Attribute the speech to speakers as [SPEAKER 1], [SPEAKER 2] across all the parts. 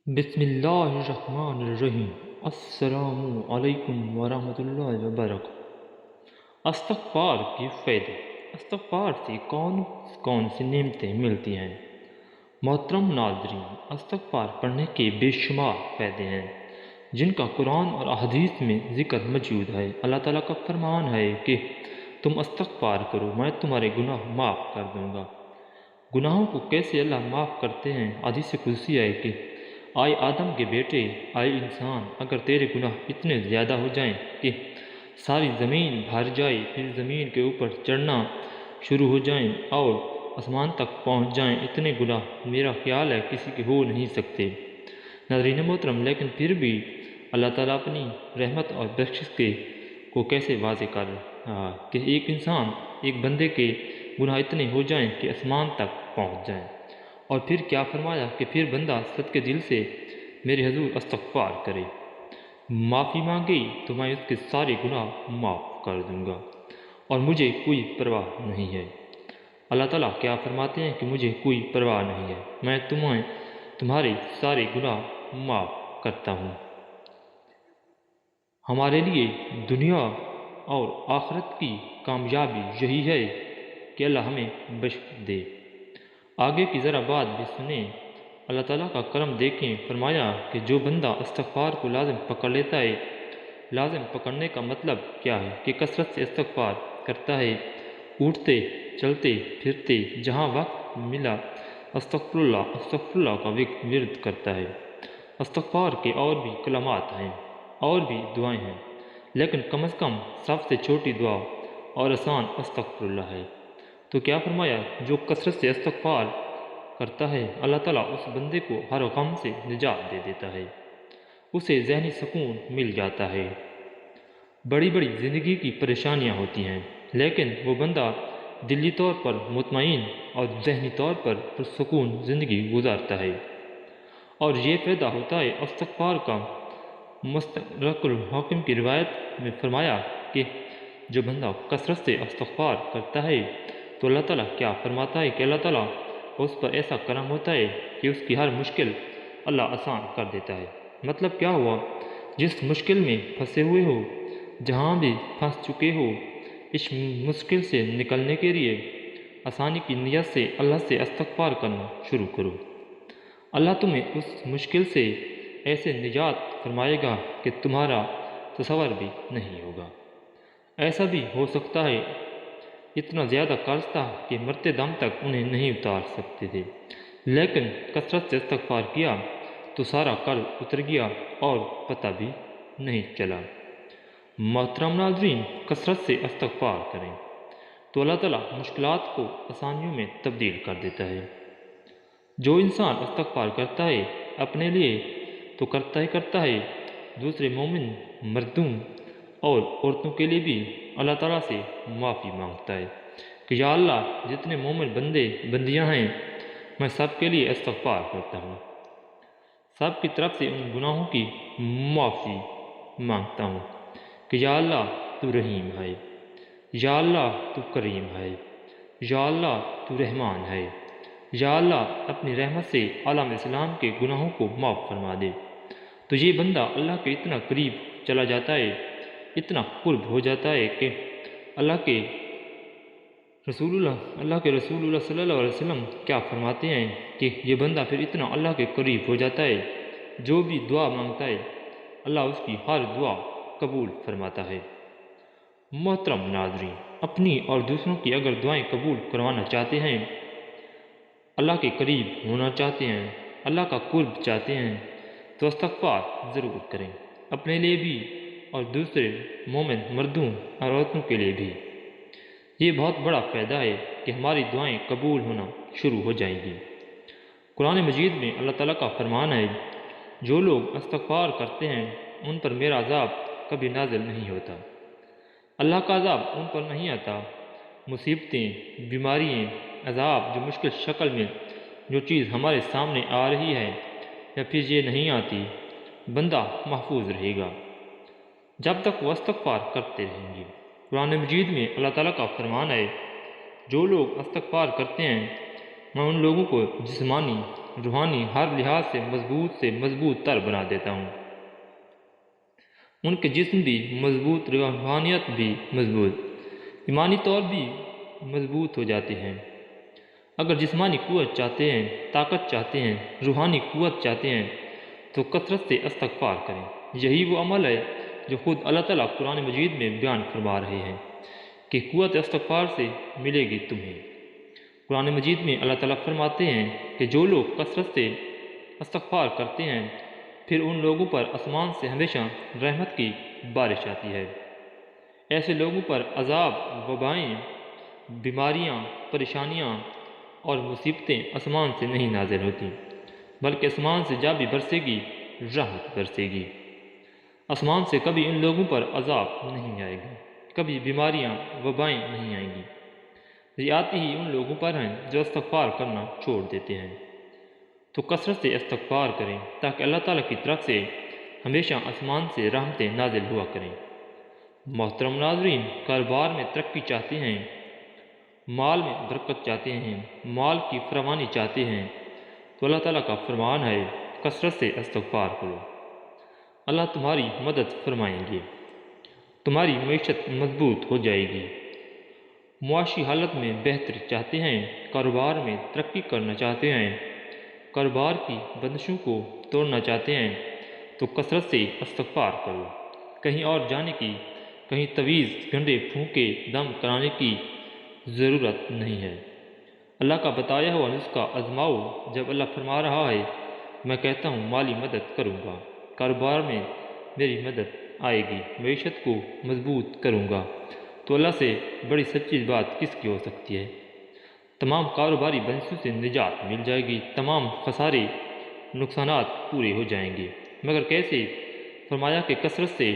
[SPEAKER 1] بسم اللہ الرحمن الرحیم۔ السلام علیکم ورحمۃ اللہ وبرکاتہ۔ استغفار کی فائدے۔ استغفار سے کون سی نعمتیں ملتی ہیں؟ محترم ناظرین، استغفار پڑھنے کے بے شمار فائدے ہیں جن کا قرآن اور احادیث میں ذکر موجود ہے۔ اللہ تعالیٰ کا فرمان ہے کہ تم استغفار کرو، میں تمہارے گناہ معاف کر دوں گا۔ گناہوں کو کیسے اللہ معاف کرتے ہیں؟ حدیث قدسی ہے کہ آئے آدم کے بیٹے، آئے انسان، اگر تیرے گناہ اتنے زیادہ ہو جائیں کہ ساری زمین بھر جائے، پھر زمین کے اوپر چڑھنا شروع ہو جائیں اور آسمان تک پہنچ جائیں، اتنے گناہ میرا خیال ہے کسی کے ہو نہیں سکتے۔ ناظرین محترم، لیکن پھر بھی اللہ تعالیٰ اپنی رحمت اور بخشش کو کیسے واضح کر رہا ہے کہ ایک انسان، ایک بندے کے گناہ اتنے ہو جائیں کہ آسمان تک پہنچ جائیں، اور پھر کیا فرمایا کہ پھر بندہ صدقے دل سے میرے حضور استغفار کرے، معافی مانگے تو میں اس کے سارے گناہ معاف کر دوں گا اور مجھے کوئی پرواہ نہیں ہے۔ اللہ تعالیٰ کیا فرماتے ہیں کہ مجھے کوئی پرواہ نہیں ہے، میں تمہارے سارے گناہ معاف کرتا ہوں۔ ہمارے لیے دنیا اور آخرت کی کامیابی یہی ہے کہ اللہ ہمیں بخش دے۔ آگے کی ذرا بات بھی سنیں، اللہ تعالیٰ کا کرم دیکھیں۔ فرمایا کہ جو بندہ استغفار کو لازم پکڑ لیتا ہے، لازم پکڑنے کا مطلب کیا ہے کہ کثرت سے استغفار کرتا ہے، اٹھتے چلتے پھرتے جہاں وقت ملا استغفر اللہ کا ورد کرتا ہے۔ استغفار کے اور بھی کلمات ہیں اور بھی دعائیں ہیں، لیکن کم از کم سب سے چھوٹی دعا اور آسان استغفر اللہ ہے۔ تو کیا فرمایا، جو کثرت سے استغفار کرتا ہے اللہ تعالیٰ اس بندے کو ہر غم سے نجات دے دیتا ہے، اسے ذہنی سکون مل جاتا ہے۔ بڑی بڑی زندگی کی پریشانیاں ہوتی ہیں، لیکن وہ بندہ دلی طور پر مطمئن اور ذہنی طور پر پرسکون زندگی گزارتا ہے، اور یہ پیدا ہوتا ہے استغفار کا۔ مستدرک الحاکم کی روایت میں فرمایا کہ جو بندہ کثرت سے استغفار کرتا ہے تو اللہ تعالیٰ کیا فرماتا ہے کہ اللہ تعالیٰ اس پر ایسا کرم ہوتا ہے کہ اس کی ہر مشکل اللہ آسان کر دیتا ہے۔ مطلب کیا ہوا؟ جس مشکل میں پھنسے ہوئے ہو، جہاں بھی پھنس چکے ہو، اس مشکل سے نکلنے کے لیے آسانی کی نیت سے اللہ سے استغفار کرنا شروع کرو۔ اللہ تمہیں اس مشکل سے ایسے نجات فرمائے گا کہ تمہارا تصور بھی نہیں ہوگا۔ ایسا بھی ہو سکتا ہے اتنا زیادہ قرض تھا کہ مرتے دم تک انہیں نہیں اتار سکتے تھے، لیکن کثرت سے استغفار کیا تو سارا قرض اتر گیا اور پتہ بھی نہیں چلا۔ محترم ناظرین، کثرت سے استغفار کریں تو اللہ تعالیٰ مشکلات کو آسانیوں میں تبدیل کر دیتا ہے۔ جو انسان استغفار کرتا ہے اپنے لیے تو کرتا ہے، دوسرے مومن مردوں اور عورتوں کے لیے بھی اللہ تعالیٰ سے معافی مانگتا ہے کہ یا اللہ، جتنے مومن بندے بندیاں ہیں میں سب کے لیے استغفار کرتا ہوں، سب کی طرف سے ان گناہوں کی معافی مانگتا ہوں کہ یا اللہ تو رحیم ہے، یا اللہ تو کریم ہے، یا اللہ تو رحمان ہے، یا اللہ اپنی رحمت سے عالم اسلام کے گناہوں کو معاف فرما دے۔ تو یہ بندہ اللہ کے اتنا قریب چلا جاتا ہے، اتنا قرب ہو جاتا ہے کہ اللہ کے رسول اللہ صلی اللہ علیہ وسلم کیا فرماتے ہیں کہ یہ بندہ پھر اتنا اللہ کے قریب ہو جاتا ہے، جو بھی دعا مانگتا ہے اللہ اس کی ہر دعا قبول فرماتا ہے۔ محترم ناظرین، اپنی اور دوسروں کی اگر دعائیں قبول کروانا چاہتے ہیں، اللہ کے قریب ہونا چاہتے ہیں، اللہ کا قرب چاہتے ہیں، تو استغفار ضرور کریں، اپنے لیے بھی اور دوسرے مومن مردوں اور عورتوں کے لیے بھی۔ یہ بہت بڑا فائدہ ہے کہ ہماری دعائیں قبول ہونا شروع ہو جائیں گی۔ قرآن مجید میں اللہ تعالیٰ کا فرمان ہے، جو لوگ استغفار کرتے ہیں ان پر میرا عذاب کبھی نازل نہیں ہوتا۔ اللہ کا عذاب ان پر نہیں آتا۔ مصیبتیں، بیماریاں، عذاب جو مشکل شکل میں جو چیز ہمارے سامنے آ رہی ہے یا پھر یہ نہیں آتی، بندہ محفوظ رہے گا جب تک وہ استغفار کرتے رہیں گے۔ قرآن مجید میں اللہ تعالیٰ کا فرمان ہے، جو لوگ استغفار کرتے ہیں میں ان لوگوں کو جسمانی روحانی ہر لحاظ سے مضبوط تر بنا دیتا ہوں۔ ان کے جسم بھی مضبوط، روحانیت بھی مضبوط، ایمانی طور بھی مضبوط ہو جاتے ہیں۔ اگر جسمانی قوت چاہتے ہیں، طاقت چاہتے ہیں، روحانی قوت چاہتے ہیں تو کثرت سے استغفار کریں۔ یہی وہ عمل ہے جو خود اللہ تعالیٰ قرآن مجید میں بیان فرما رہے ہیں کہ قوت استغفار سے ملے گی تمہیں۔ قرآن مجید میں اللہ تعالیٰ فرماتے ہیں کہ جو لوگ کثرت سے استغفار کرتے ہیں پھر ان لوگوں پر آسمان سے ہمیشہ رحمت کی بارش آتی ہے۔ ایسے لوگوں پر عذاب، وبائیں، بیماریاں، پریشانیاں اور مصیبتیں آسمان سے نہیں نازل ہوتی، بلکہ آسمان سے جب بھی برسے گی رحمت برسے گی۔ آسمان سے کبھی ان لوگوں پر عذاب نہیں آئے گا، کبھی بیماریاں، وبائیں نہیں آئیں گی۔ یہ آتی ہی ان لوگوں پر ہیں جو استغفار کرنا چھوڑ دیتے ہیں۔ تو کثرت سے استغفار کریں تاکہ اللہ تعالیٰ کی طرف سے ہمیشہ آسمان سے رحمتیں نازل ہوا کریں۔ محترم ناظرین، کاروبار میں ترقی چاہتے ہیں، مال میں برکت چاہتے ہیں، مال کی فراوانی چاہتے ہیں تو اللہ تعالیٰ کا فرمان ہے کثرت سے استغفار کرو، اللہ تمہاری مدد فرمائیں گے، تمہاری معیشت مضبوط ہو جائے گی۔ معاشی حالت میں بہتری چاہتے ہیں، کاروبار میں ترقی کرنا چاہتے ہیں، کاروبار کی بندشوں کو توڑنا چاہتے ہیں تو کثرت سے استغفار کرو۔ کہیں اور جانے کی، کہیں طویز گھنٹے پھونکے دم کرانے کی ضرورت نہیں ہے۔ اللہ کا بتایا ہوا نسخہ آزماؤ۔ جب اللہ فرما رہا ہے میں کہتا ہوں مالی مدد کروں گا، کاروبار میں میری مدد آئے گی، معیشت کو مضبوط کروں گا، تو اللہ سے بڑی سچی بات کس کی ہو سکتی ہے؟ تمام کاروباری بندشوں سے نجات مل جائے گی، تمام خسارے، نقصانات پورے ہو جائیں گے۔ مگر کیسے؟ فرمایا کہ کثرت سے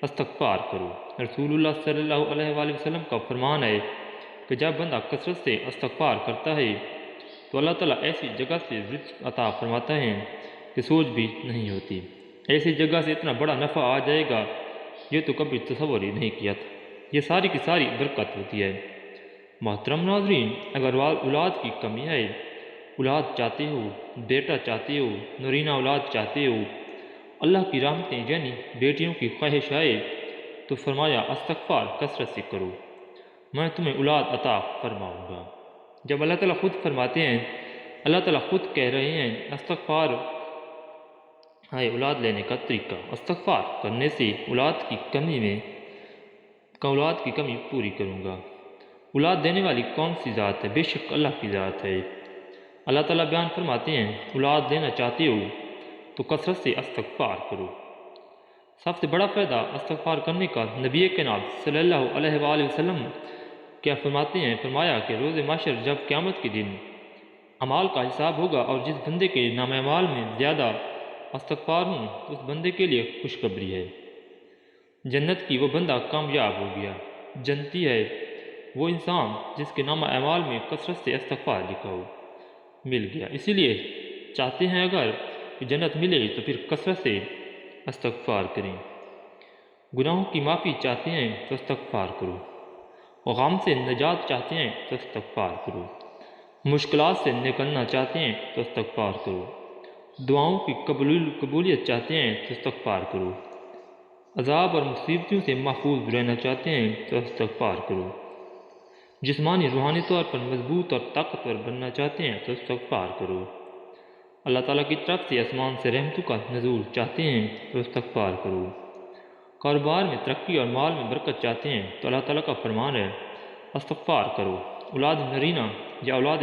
[SPEAKER 1] استغفار کرو۔ رسول اللہ صلی اللہ علیہ وآلہ وسلم کا فرمان ہے کہ جب بندہ کثرت سے استغفار کرتا ہے تو اللہ تعالیٰ ایسی جگہ سے رزق عطا فرماتا ہے کہ سوچ بھی نہیں ہوتی۔ ایسی جگہ سے اتنا بڑا نفع آ جائے گا یہ تو کبھی تصور ہی نہیں کیا تھا۔ یہ ساری کی ساری برکت ہوتی ہے۔ محترم ناظرین، اگر اولاد کی کمی ہے، اولاد چاہتے ہو، بیٹا چاہتے ہو، نورینہ اولاد چاہتے ہو، اللہ کی رحمتیں یعنی بیٹیوں کی خواہش آئے تو فرمایا استغفار کثرت سے کرو، میں تمہیں اولاد عطا فرماؤں گا۔ جب اللہ تعالیٰ خود فرماتے ہیں، اللہ تعالیٰ خود کہہ رہے ہیں استغفار ہے اولاد لینے کا طریقہ، استغفار کرنے سے اولاد کی کمی پوری کروں گا۔ اولاد دینے والی کون سی ذات ہے؟ بے شک اللہ کی ذات ہے۔ اللہ تعالیٰ بیان فرماتے ہیں اولاد دینا چاہتے ہو تو کثرت سے استغفار کرو۔ سب سے بڑا فائدہ استغفار کرنے کا نبی کائنات صلی اللہ علیہ وآلہ وسلم کیا فرماتے ہیں؟ فرمایا کہ روز محشر جب قیامت کے دن اعمال کا حساب ہوگا اور جس بندے کے نام اعمال میں زیادہ استغفار ہوں اس بندے کے لیے خوشخبری ہے، جنت کی وہ بندہ کامیاب ہو گیا۔ جنتی ہے وہ انسان جس کے نام اعمال میں کثرت سے استغفار لکھا ہو، مل گیا۔ اسی لیے چاہتے ہیں اگر کہ جنت ملے تو پھر کثرت سے استغفار کریں۔ گناہوں کی معافی چاہتے ہیں تو استغفار کرو، غم سے نجات چاہتے ہیں تو استغفار کرو، مشکلات سے نکلنا چاہتے ہیں تو استغفار کرو، دعاؤں کی قبولیت چاہتے ہیں تو استغفار کرو، عذاب اور مصیبتوں سے محفوظ رہنا چاہتے ہیں تو استغفار کرو، جسمانی روحانی طور پر مضبوط اور طاقتور بننا چاہتے ہیں تو استغفار کرو، اللہ تعالیٰ کی طرف سے آسمان سے رحمتوں کا نزول چاہتے ہیں تو استغفار کرو، کاروبار میں ترقی اور مال میں برکت چاہتے ہیں تو اللہ تعالیٰ کا فرمان ہے استغفار کرو، اولاد نرینہ یا اولاد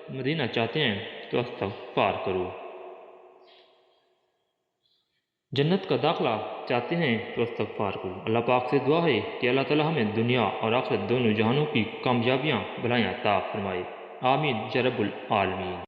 [SPEAKER 1] مدینہ چاہتے ہیں تو استغفار کرو، جنت کا داخلہ چاہتے ہیں تو استغفار کرو۔ اللہ پاک سے دعا ہے کہ اللہ تعالیٰ ہمیں دنیا اور آخرت دونوں جہانوں کی کامیابیاں بھلائیاں عطا فرمائے، آمین یا رب العالمین۔